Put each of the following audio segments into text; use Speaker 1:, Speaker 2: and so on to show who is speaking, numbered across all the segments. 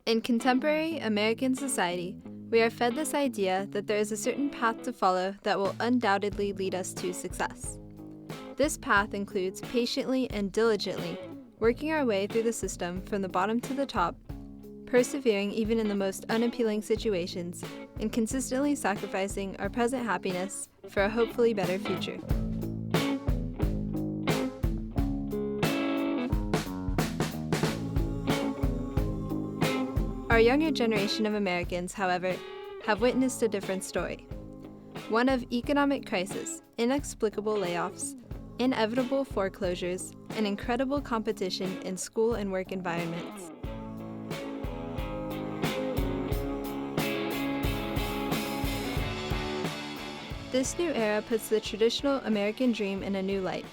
Speaker 1: In contemporary American society, we are fed this idea that there is a certain path to follow that will undoubtedly lead us to success. This path includes patiently and diligently working our way through the system from the bottom to the top, persevering even in the most unappealing situations, and consistently sacrificing our present happiness for a hopefully better future. Our younger generation of Americans, however, have witnessed a different story. One of economic crisis, inexplicable layoffs, inevitable foreclosures, and incredible competition in school and work environments. This new era puts the traditional American dream in a new light.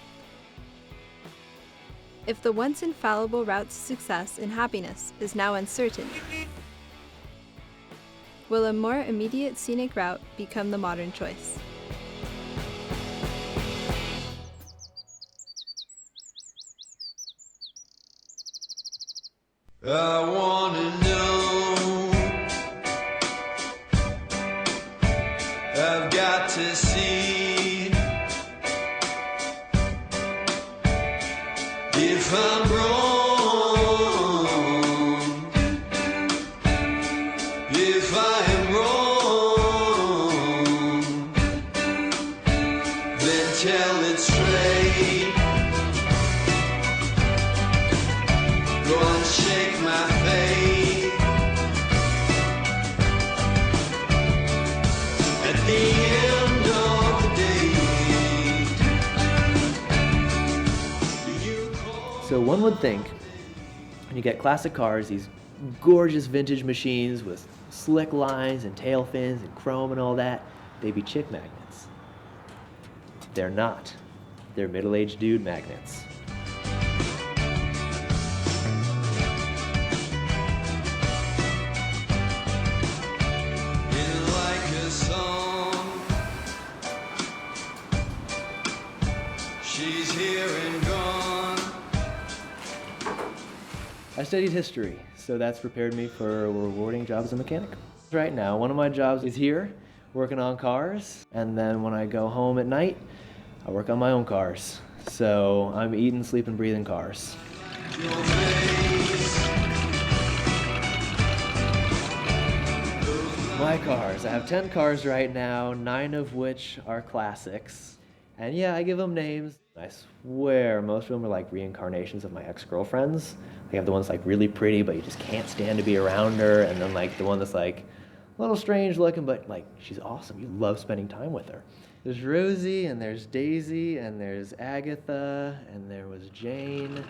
Speaker 1: If the once infallible route to success and happiness is now uncertain, will a more immediate scenic route become the modern choice?
Speaker 2: I wanna know, I've got to see if I'm wrong, if I am wrong, then tell it straight. Go and shake my faith. At the end of the day, you call.
Speaker 3: So one would think, when you get classic cars, these gorgeous vintage machines with slick lines and tail fins and chrome and all that, they'd be chick magnets. They're not. They're middle-aged dude magnets.
Speaker 2: She's here and gone.
Speaker 3: I studied history, so that's prepared me for a rewarding job as a mechanic. Right now, one of my jobs is here, working on cars, and then when I go home at night, I work on my own cars. So I'm eating, sleeping, breathing cars. My cars. I have 10 cars right now, 9 of which are classics. And yeah, I give them names. I swear most of them are like reincarnations of my ex-girlfriends. They have the ones like really pretty, but you just can't stand to be around her. And then like the one that's like a little strange looking, but like she's awesome. You love spending time with her. There's Rosie, and there's Daisy, and there's Agatha, and there was Jane.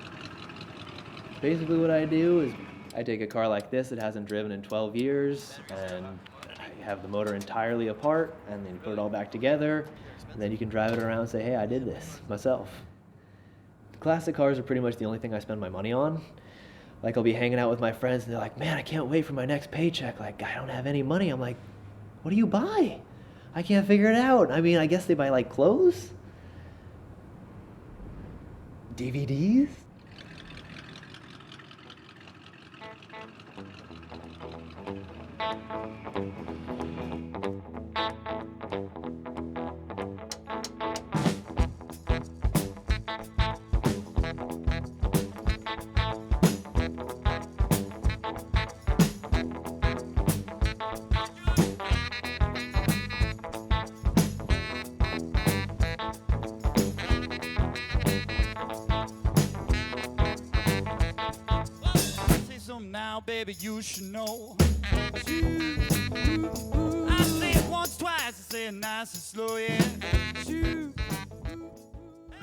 Speaker 3: Basically what I do is I take a car like this that hasn't driven in 12 years, and I have the motor entirely apart, and then put it all back together, and then you can drive it around and say, hey, I did this myself. Classic cars are pretty much the only thing I spend my money on. Like I'll be hanging out with my friends, and they're like, man, I can't wait for my next paycheck. Like, I don't have any money. I'm like, what do you buy? I can't figure it out. I mean, I guess they buy like clothes? DVDs?
Speaker 4: Now, baby, you should know. I say it once, twice, I say it nice and slow, yeah.
Speaker 5: My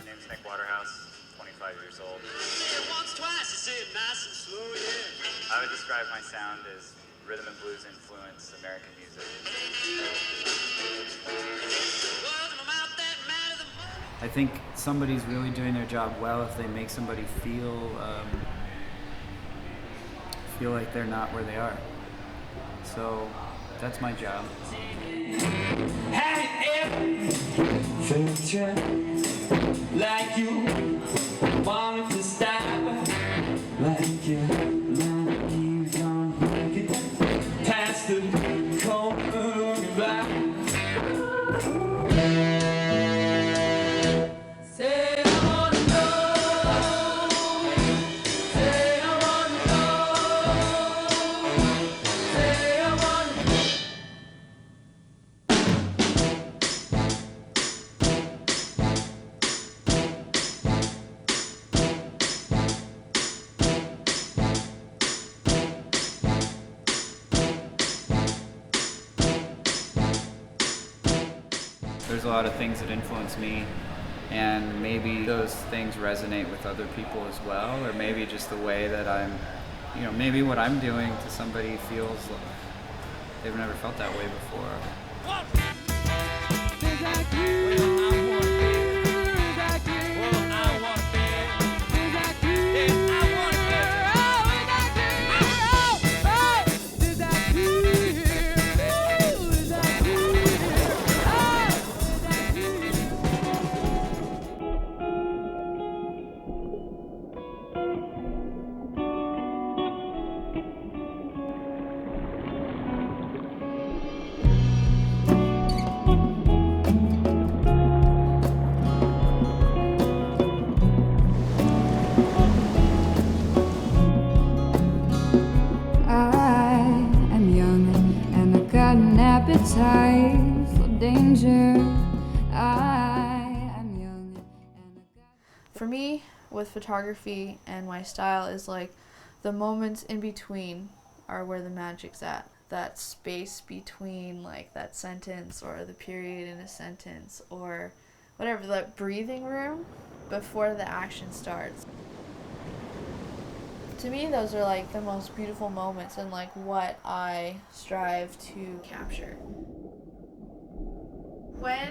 Speaker 5: name's Nick Waterhouse, 25 years old.
Speaker 4: Once, twice, I say it nice and slow, yeah.
Speaker 5: I would describe my sound as rhythm and blues influenced American music.
Speaker 6: I think somebody's really doing their job well if they make somebody feel like they're not where they are. So that's my job.
Speaker 7: Have you ever felt like you wanted to stop, like you don't make
Speaker 6: there's a lot of things that influence me, and maybe those things resonate with other people as well, or maybe just the way that I'm, you know, maybe what I'm doing to somebody feels like they've never felt that way before.
Speaker 8: Appetite for danger. I am young and
Speaker 9: For me, with photography and my style is like the moments in between are where the magic's at. That space between like that sentence or the period in a sentence or whatever, that breathing room before the action starts. To me, those are like the most beautiful moments and like what I strive to capture. When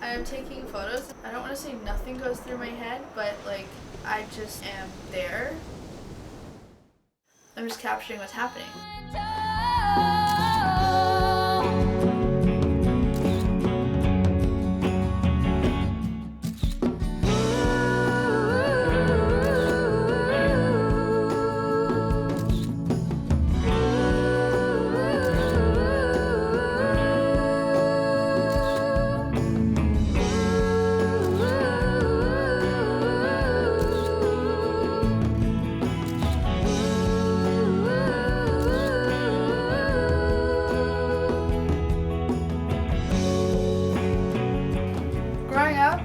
Speaker 9: I'm taking photos, I don't want to say nothing goes through my head, but like I just am there. I'm just capturing what's happening.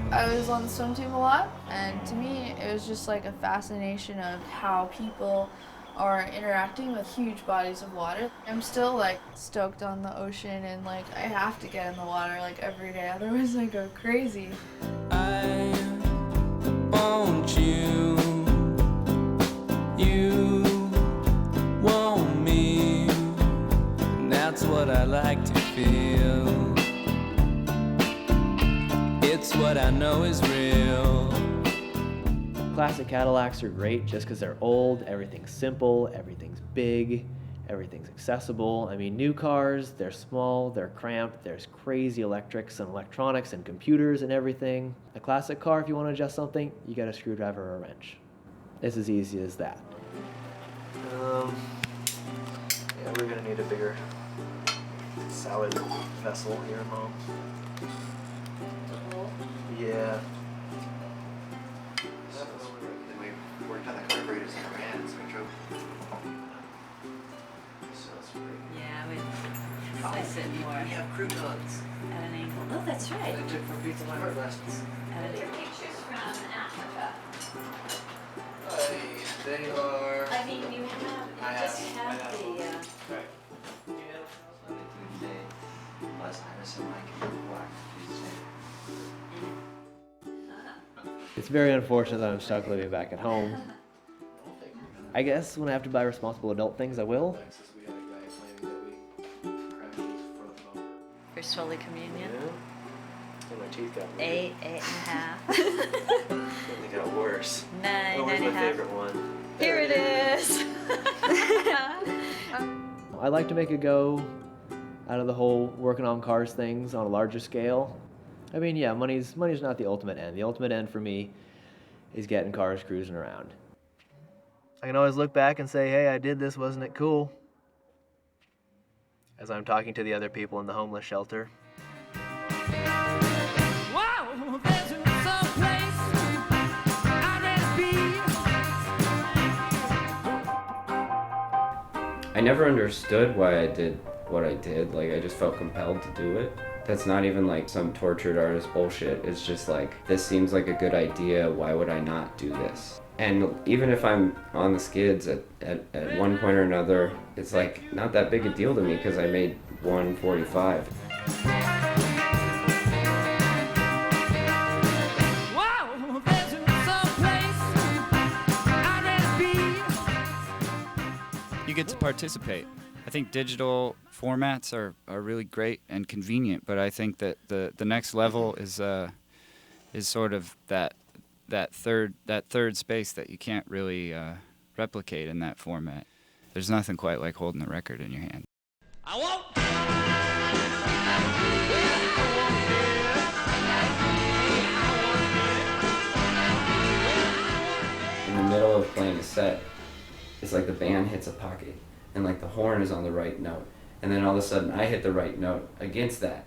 Speaker 9: I was on the swim team a lot, and to me it was just like a fascination of how people are interacting with huge bodies of water. I'm still like stoked on the ocean, and like I have to get in the water like every day, otherwise I go crazy.
Speaker 2: I want you, you want me, and that's what I like to feel. It's what I know is real.
Speaker 3: Classic Cadillacs are great just because they're old, everything's simple, everything's big, everything's accessible. I mean, new cars, they're small, they're cramped, there's crazy electrics and electronics and computers and everything. A classic car, if you want to adjust something, you got a screwdriver or a wrench. It's as easy as that. Yeah, we're gonna need a bigger salad vessel here, Mom. Yeah.
Speaker 10: Then we worked on the carburetors in our hands. We drove. So it's pretty.
Speaker 11: Yeah, we slice it more
Speaker 10: We have croutons.
Speaker 11: at an angle. Oh, that's right.
Speaker 10: I took from Pizza Hut lessons.
Speaker 11: At an angle.
Speaker 12: Pictures from Africa.
Speaker 10: They are.
Speaker 11: I mean, you have,
Speaker 10: I
Speaker 11: you just
Speaker 10: have
Speaker 11: have the,
Speaker 10: Right. Tuesday. Last time I said Mike Black Tuesday.
Speaker 3: It's very unfortunate that I'm stuck living back at home. I guess when I have to buy responsible adult things, I will.
Speaker 11: First Holy Communion.
Speaker 3: And my teeth got
Speaker 11: 8.5.
Speaker 3: They got worse.
Speaker 11: 9.5.
Speaker 3: My favorite one.
Speaker 11: Here it is.
Speaker 3: I like to make a go out of the whole working on cars things on a larger scale. I mean, yeah, money's not the ultimate end. The ultimate end for me is getting cars cruising around. I can always look back and say, hey, I did this, wasn't it cool? As I'm talking to the other people in the homeless shelter.
Speaker 4: Wow, there's some place I'd rather be.
Speaker 13: I never understood why I did what I did. Like, I just felt compelled to do it. That's not even like some tortured artist bullshit. It's just like, this seems like a good idea. Why would I not do this? And even if I'm on the skids at one point or another, it's like not that big a deal to me because I made 145.
Speaker 6: get to participate. I think digital formats are really great and convenient, but I think that the next level is sort of that third space that you can't really replicate in that format. There's nothing quite like holding the record in your hand.
Speaker 7: I won't.
Speaker 13: In the middle of playing a set, it's like the band hits a pocket, and like the horn is on the right note, and then all of a sudden I hit the right note against that,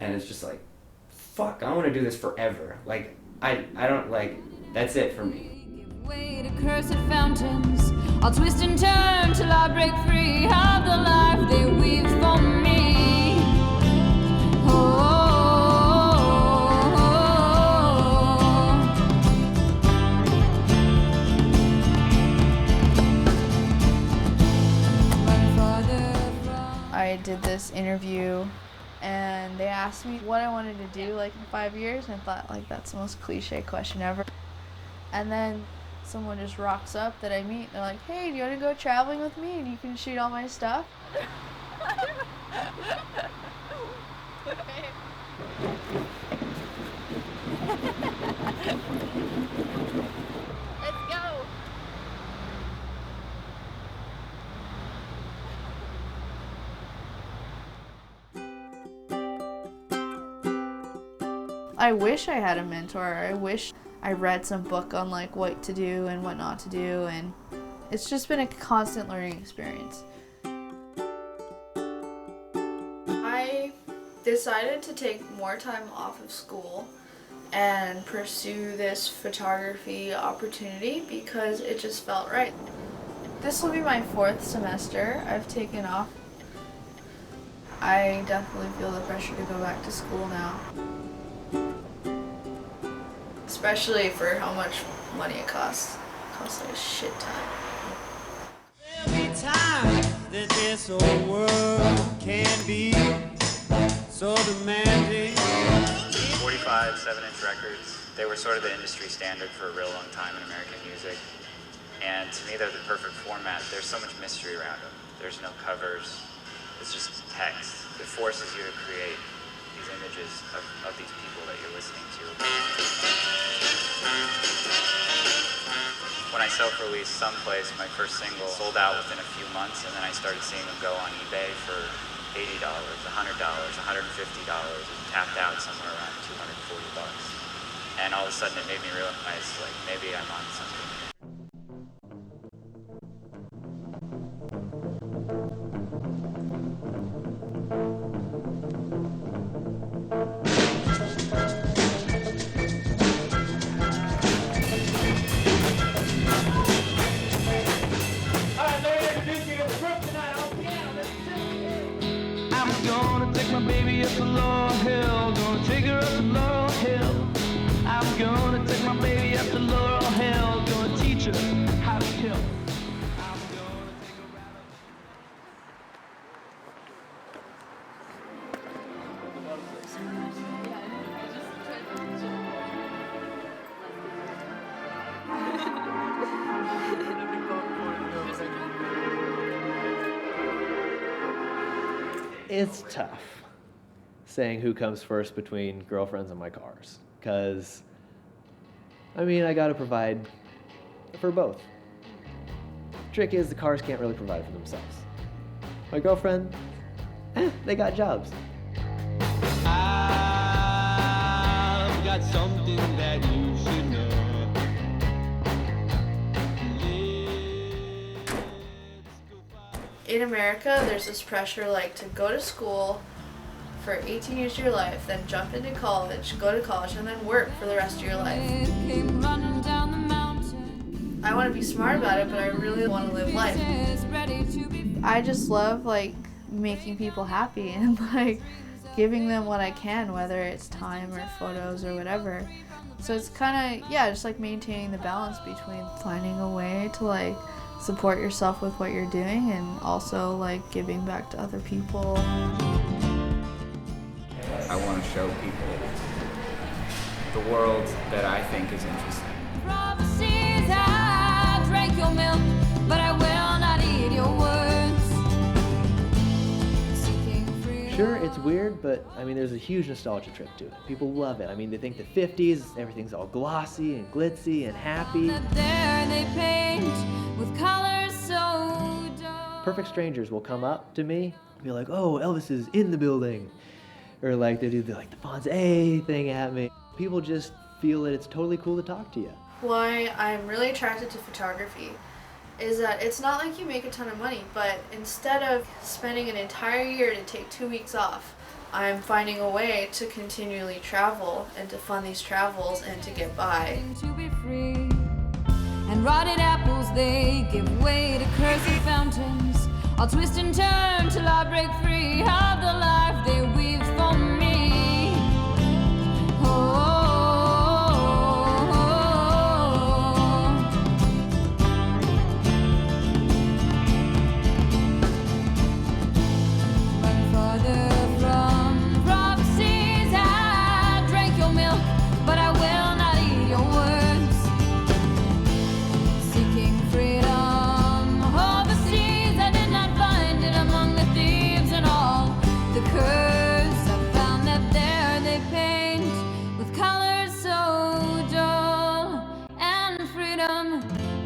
Speaker 13: and it's just like, fuck, I want to do this forever. Like I don't like, that's it for me.
Speaker 8: Give way to cursed fountains. I'll twist and turn till I break free of the life they weave for me. Oh.
Speaker 9: I did this interview and they asked me what I wanted to do like in 5 years, and I thought like that's the most cliche question ever. And then someone just rocks up that I meet. They're like, hey, do you want to go traveling with me and you can shoot all my stuff? Let's go. I wish I had a mentor. I wish I read some book on like what to do and what not to do, and it's just been a constant learning experience. I decided to take more time off of school and pursue this photography opportunity because it just felt right. This will be my 4th semester I've taken off. I definitely feel the pressure to go back to school now. Especially for how much money it costs. It costs like a shit ton.
Speaker 7: There'll be times that this old world can be so demanding.
Speaker 5: 45 7-inch records, they were sort of the industry standard for a real long time in American music. And to me, they're the perfect format. There's so much mystery around them. There's no covers. It's just text. It forces you to create these images of these people that you're listening to. When I self-released Someplace, my first single sold out within a few months, and then I started seeing them go on eBay for $80, $100, $150, and tapped out somewhere around $240. And all of a sudden it made me realize, like, maybe I'm on something.
Speaker 3: It's tough saying who comes first between girlfriends and my cars, because, I mean, I gotta provide for both. Trick is the cars can't really provide for themselves. My girlfriend, they got jobs.
Speaker 7: I've got something that you should know.
Speaker 9: In America, there's this pressure like to go to school for 18 years of your life, then jump into college, go to college, and then work for the rest of your life. I want to be smart about it, but I really want to live life. I just love like making people happy and like giving them what I can, whether it's time or photos or whatever. So it's kind of, yeah, just like maintaining the balance between finding a way to like support yourself with what you're doing and also like giving back to other people.
Speaker 6: I want to show people the world that I think is interesting.
Speaker 8: Prophecies, I drank your milk, but I will not eat your words.
Speaker 3: Sure, it's weird, but I mean, there's a huge nostalgia trip to it. People love it. I mean, they think the 50s, everything's all glossy and glitzy and happy.
Speaker 8: There they paint with colors so dull.
Speaker 3: Perfect strangers will come up to me and be like, oh, Elvis is in the building. Or like they do the Fonz A thing at me. People just feel that it's totally cool to talk to you.
Speaker 9: Why I'm really attracted to photography is that it's not like you make a ton of money, but instead of spending an entire year to take 2 weeks off, I'm finding a way to continually travel and to fund these travels and to get by.
Speaker 8: To be free. And rotted apples, they give way to cursed fountains. I'll twist and turn till I break free of the life they weave for me. Oh.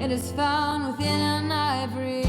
Speaker 8: It is found within ivory.